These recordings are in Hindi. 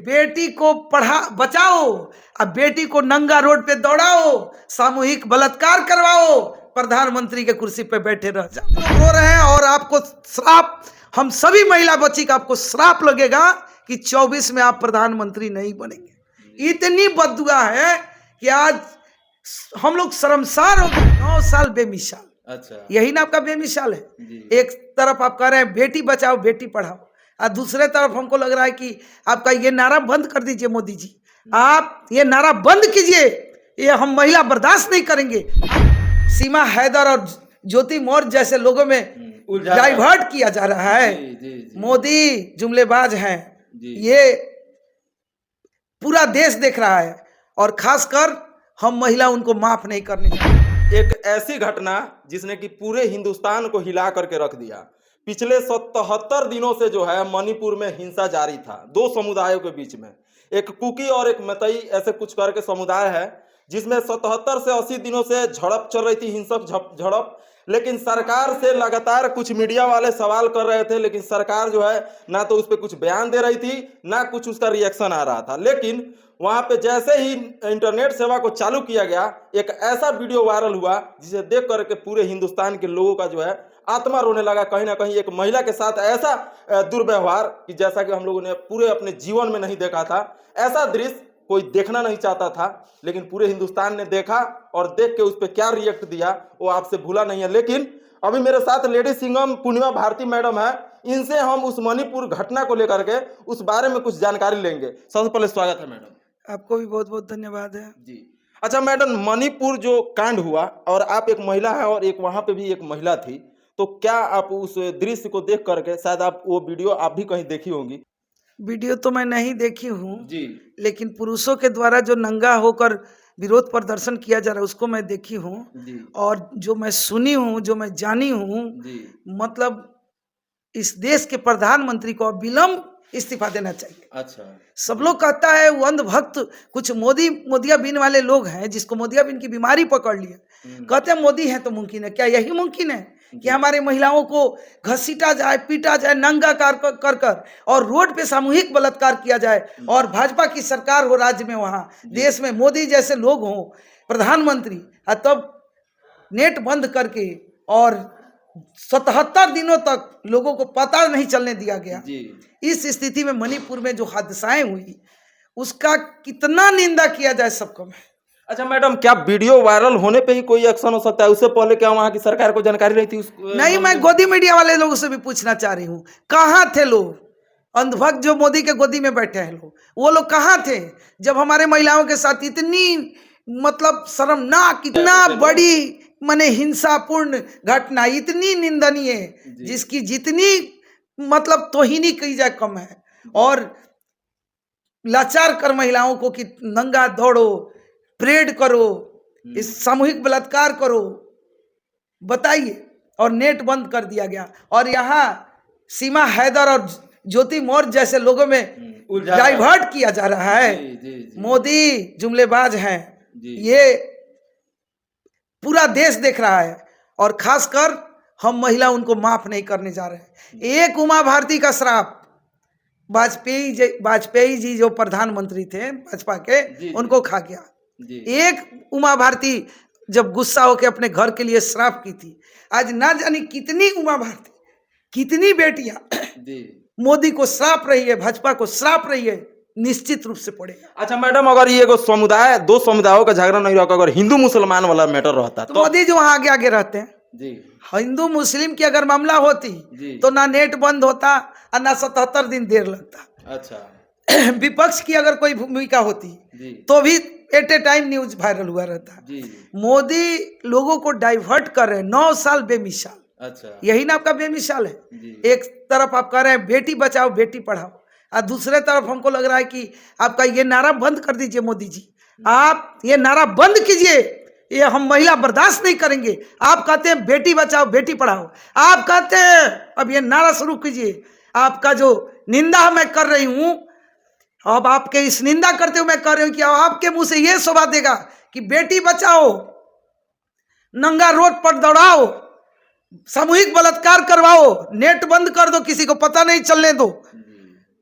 बेटी को पढ़ा बचाओ, अब बेटी को नंगा रोड पे दौड़ाओ, सामूहिक बलात्कार करवाओ, प्रधानमंत्री के कुर्सी पे बैठे रह जाओ। लोग रो रहे हैं और आपको श्राप, हम सभी महिला बच्ची का आपको श्राप लगेगा कि 24 में आप प्रधानमंत्री नहीं बनेंगे। इतनी बद्दुआ है कि आज हम लोग शर्मसार हो गए। 9 साल बेमिसाल। अच्छा, यही ना आपका बेमिसाल है। एक तरफ आप कह रहे हैं बेटी बचाओ बेटी पढ़ाओ, और दूसरे तरफ हमको लग रहा है कि आपका ये नारा बंद कर दीजिए मोदी जी, आप ये नारा बंद कीजिए, ये हम महिला बर्दाश्त नहीं करेंगे। सीमा हैदर और ज्योति मौर्य जैसे लोगों में डाइवर्ट किया जा रहा है। मोदी जुमलेबाज हैं, ये पूरा देश देख रहा है, और खासकर हम महिला उनको माफ नहीं करने चाहिए। एक ऐसी घटना जिसने कि पूरे हिंदुस्तान को हिला करके रख दिया। पिछले 77 दिनों से जो है मणिपुर में हिंसा जारी था, दो समुदायों के बीच में, एक कुकी और एक मैतई ऐसे कुछ करके समुदाय है, जिसमें 77 से 80 दिनों से झड़प चल रही थी, हिंसक झड़प। लेकिन सरकार से लगातार कुछ मीडिया वाले सवाल कर रहे थे, लेकिन सरकार जो है ना तो उस पर कुछ बयान दे रही थी, ना कुछ उसका रिएक्शन आ रहा था। लेकिन वहां पे जैसे ही इंटरनेट सेवा को चालू किया गया, एक ऐसा वीडियो वायरल हुआ जिसे देख करके पूरे हिंदुस्तान के लोगों का जो है आत्मा रोने लगा। कहीं ना कहीं एक महिला के साथ ऐसा दुर्व्यवहार कि जैसा कि हम लोगों ने पूरे अपने जीवन में नहीं देखा था, ऐसा दृश्य कोई देखना नहीं चाहता था, लेकिन पूरे हिंदुस्तान ने देखा और देख के उस पर क्या रिएक्ट दिया वो आपसे भूला नहीं है। लेकिन अभी मेरे साथ लेडी सिंघम पूर्णिमा भारती मैडम है, इनसे हम उस मणिपुर घटना को लेकर के उस बारे में कुछ जानकारी लेंगे। सबसे पहले स्वागत है मैडम। आपको भी बहुत बहुत धन्यवाद है जी। अच्छा मैडम, मणिपुर जो कांड हुआ और आप एक महिला है और एक वहां पे भी एक महिला थी, तो क्या आप उस दृश्य को देख करके, शायद आप वो वीडियो आप भी कहीं देखी होंगी? वीडियो तो मैं नहीं देखी हूँ जी, लेकिन पुरुषों के द्वारा जो नंगा होकर विरोध प्रदर्शन किया जा रहा है उसको मैं देखी हूँ, और जो मैं सुनी हूँ, जो मैं जानी हूँ, मतलब इस देश के प्रधानमंत्री को विलंब इस्तीफा देना चाहिए। अच्छा, सब लोग कहता है वो अंधभक्त, कुछ मोदिया बिन वाले लोग हैं जिसको मोदिया बिन की बीमारी पकड़ ली है, कहते हैं मोदी है तो मुमकिन है। क्या यही मुमकिन है कि हमारे महिलाओं को घसीटा जाए, पीटा जाए, नंगा कर और रोड पे सामूहिक बलात्कार किया जाए, और भाजपा की सरकार हो राज्य में, वहां देश में मोदी जैसे लोग हों प्रधानमंत्री, तब नेट बंद करके और 77 दिनों तक लोगों को पता नहीं चलने दिया गया। इस स्थिति में मणिपुर में जो हादसाएं हुई उसका कितना निंदा किया जाए सब कम है। अच्छा मैडम, क्या वीडियो वायरल होने पे ही कोई एक्शन हो सकता है? उससे पहले क्या वहां की सरकार को जानकारी नहीं थी? नहीं, मैं गोदी मीडिया वाले लोगों से भी पूछना चाह रही हूँ, कहाँ थे लोग? अंधभक्त जो मोदी के गोदी में बैठे हैं लोग, वो लोग कहाँ थे जब हमारे महिलाओं के साथ इतनी मतलब शर्मनाक, इतना बड़ी माने हिंसापूर्ण घटना, इतनी निंदनीय, जिसकी जितनी मतलब तोहिनी की जाए कम है, और लाचार कर महिलाओं को कि नंगा दौड़ो, परेड करो, इस सामूहिक बलात्कार करो, बताइए। और नेट बंद कर दिया गया, और यहाँ सीमा हैदर और ज्योति मौर्य जैसे लोगों में डाइवर्ट किया जा रहा है। मोदी जुमलेबाज हैं, ये पूरा देश देख रहा है, और खासकर हम महिला उनको माफ नहीं करने जा रहे हैं। एक उमा भारती का श्राप, वाजपेयी जी जो प्रधानमंत्री थे भाजपा के, उनको खा गया। एक उमा भारती जब गुस्सा होकर अपने घर के लिए श्राप की थी, आज ना जानी कितनी उमा भारती, कितनी बेटियां मोदी को श्राप रही है, भाजपा को श्राप रही है, निश्चित रूप से पड़ेगा। अच्छा मैडम, अगर ये समुदाय, दो समुदायों का झगड़ा नहीं रहता, अगर हिंदू मुसलमान वाला मैटर रहता तो मोदी जो वहां आगे आगे रहते हैं जी। हिंदू मुस्लिम की अगर मामला होती तो ना नेट बंद होता और ना 77 दिन देर लगता। अच्छा, विपक्ष की अगर कोई भूमिका होती तो भी at a time news viral हुआ रहता। मोदी लोगों को डाइवर्ट कर रहे हैं, 9 साल बेमिसाल। अच्छा, यही ना आपका बेमिसाल है। एक तरफ आप कह रहे हैं बेटी बचाओ बेटी पढ़ाओ, और दूसरे तरफ हमको लग रहा है कि आपका ये नारा बंद कर दीजिए मोदी जी, आप ये नारा बंद कीजिए, ये हम महिला बर्दाश्त नहीं करेंगे। आप कहते हैं बेटी बचाओ बेटी पढ़ाओ, आप कहते हैं अब ये नारा शुरू कीजिए। आपका जो निंदा मैं कर रही हूं, अब आपके इस निंदा करते हुए मैं कह रही हूं कि आपके मुंह से ये शोभा देगा कि बेटी बचाओ, नंगा रोड पर दौड़ाओ, सामूहिक बलात्कार करवाओ, नेट बंद कर दो, किसी को पता नहीं चलने दो,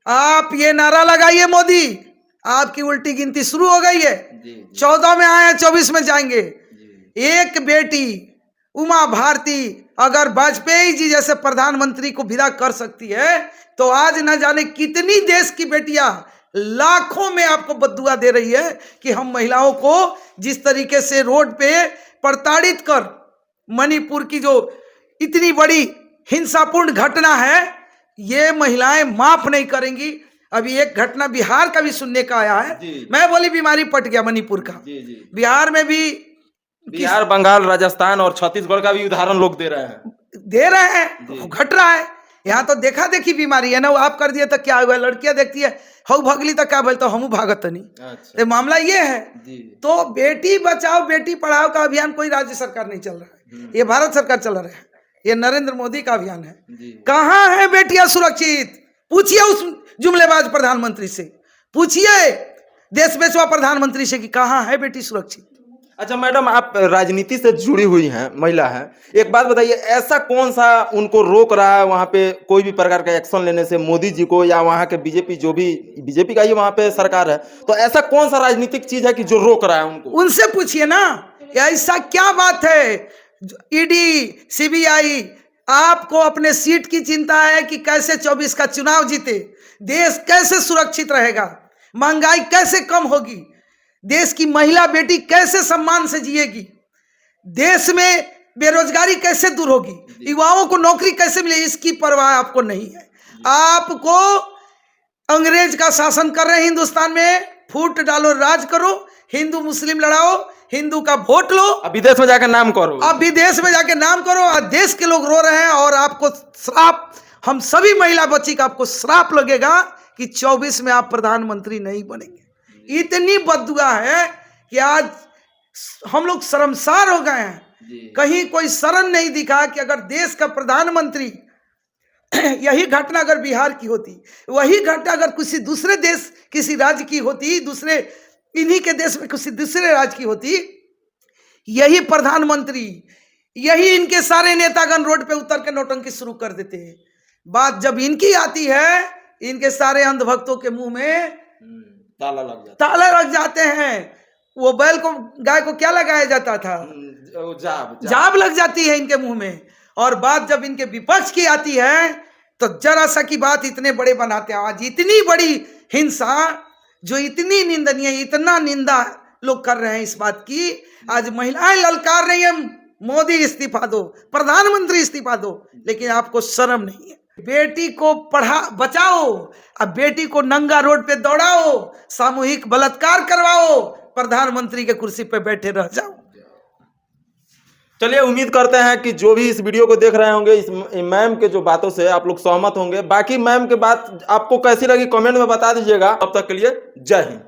आप ये नारा लगाइए मोदी, आपकी उल्टी गिनती शुरू हो गई है। जी जी 14 में आए हैं, 24 में जाएंगे। जी एक बेटी उमा भारती अगर वाजपेयी जी जैसे प्रधानमंत्री को विदा कर सकती है, तो आज न जाने कितनी देश की बेटियां लाखों में आपको बद्दुआ दे रही है कि हम महिलाओं को जिस तरीके से रोड पे प्रताड़ित कर, मणिपुर की जो इतनी बड़ी हिंसापूर्ण घटना है, ये महिलाएं माफ नहीं करेंगी। अभी एक घटना बिहार का भी सुनने का आया है। जी। मैं बोली बीमारी पट गया मणिपुर का। जी जी बिहार में भी बिहार, बंगाल, राजस्थान और छत्तीसगढ़ का भी उदाहरण लोग दे रहे हैं। दे रहे हैं, जी। घट रहा है। यहाँ तो देखा देखी बीमारी है ना, वो आप कर दिए तो क्या हुआ, लड़कियां देखती है हऊ भगली तो क्या बोल तो हमू भागत नहीं। अच्छा ये मामला ये है। जी तो बेटी बचाओ बेटी पढ़ाओ का अभियान कोई राज्य सरकार नहीं चल रहा है, ये भारत सरकार चला रहा है, ये नरेंद्र मोदी का अभियान है। जी कहाँ है बेटियां सुरक्षित? पूछिए उस जुमलेबाज प्रधानमंत्री से, पूछिए देश बेचवा प्रधानमंत्री से कि कहाँ है बेटी सुरक्षित। अच्छा मैडम, आप राजनीति से जुड़ी हुई हैं, महिला हैं, एक बात बताइए, ऐसा कौन सा उनको रोक रहा है वहाँ पे कोई भी प्रकार का एक्शन लेने से, मोदी जी को या वहाँ के बीजेपी, जो भी बीजेपी का ही वहाँ पे सरकार है, तो ऐसा कौन सा राजनीतिक चीज है कि जो रोक रहा है उनको? उनसे पूछिए ना, ऐसा क्या बात है? ईडी, सीबीआई, आपको अपने सीट की चिंता है कि कैसे 24 का चुनाव जीते, देश कैसे सुरक्षित रहेगा, महंगाई कैसे कम होगी, देश की महिला बेटी कैसे सम्मान से जिएगी, देश में बेरोजगारी कैसे दूर होगी, युवाओं को नौकरी कैसे मिले, इसकी परवाह आपको नहीं है। आपको अंग्रेज का शासन कर रहे हैं हिंदुस्तान में, फूट डालो, राज करो, हिंदू मुस्लिम लड़ाओ, हिंदू का वोट लो, अब विदेश में जाकर नाम करो, अब विदेश में जाके नाम करो, और देश के लोग रो रहे हैं। और आपको श्राप, हम सभी महिला बच्ची का आपको श्राप लगेगा कि 24 में आप प्रधानमंत्री नहीं बनेंगे। इतनी बद्दुआ है कि आज हम लोग शर्मसार हो गए हैं। कहीं कोई शरण नहीं दिखा कि अगर देश का प्रधानमंत्री यही घटना अगर बिहार की होती, वही घटना अगर किसी दूसरे देश, किसी राज्य की होती, दूसरे इन्हीं के देश में किसी दूसरे राज्य की होती, यही प्रधानमंत्री, यही इनके सारे नेतागण रोड पे उतर के नौटंकी शुरू कर देते हैं। बात जब इनकी आती है, इनके सारे अंधभक्तों के मुंह में ताला लग जाते हैं। वो बैल को, गाय को क्या लगाया जाता था? जाब लग जाती है इनके मुंह में। और बात जब इनके विपक्ष की आती है तो जरा सा की बात इतने बड़े बनाते हैं। आज इतनी बड़ी हिंसा जो इतनी निंदनीय, इतना निंदा लोग कर रहे हैं इस बात की, आज महिलाएं ललकार रही है मोदी इस्तीफा दो, प्रधानमंत्री इस्तीफा दो, लेकिन आपको शर्म नहीं है। बेटी को पढ़ा बचाओ, अब बेटी को नंगा रोड पे दौड़ाओ, सामूहिक बलात्कार करवाओ, प्रधानमंत्री के कुर्सी पे बैठे रह जाओ। चलिए, उम्मीद करते हैं कि जो भी इस वीडियो को देख रहे होंगे, इस मैम के जो बातों से आप लोग सहमत होंगे। बाकी मैम के बात आपको कैसी लगी कमेंट में बता दीजिएगा। तब तक के लिए जय हिंद।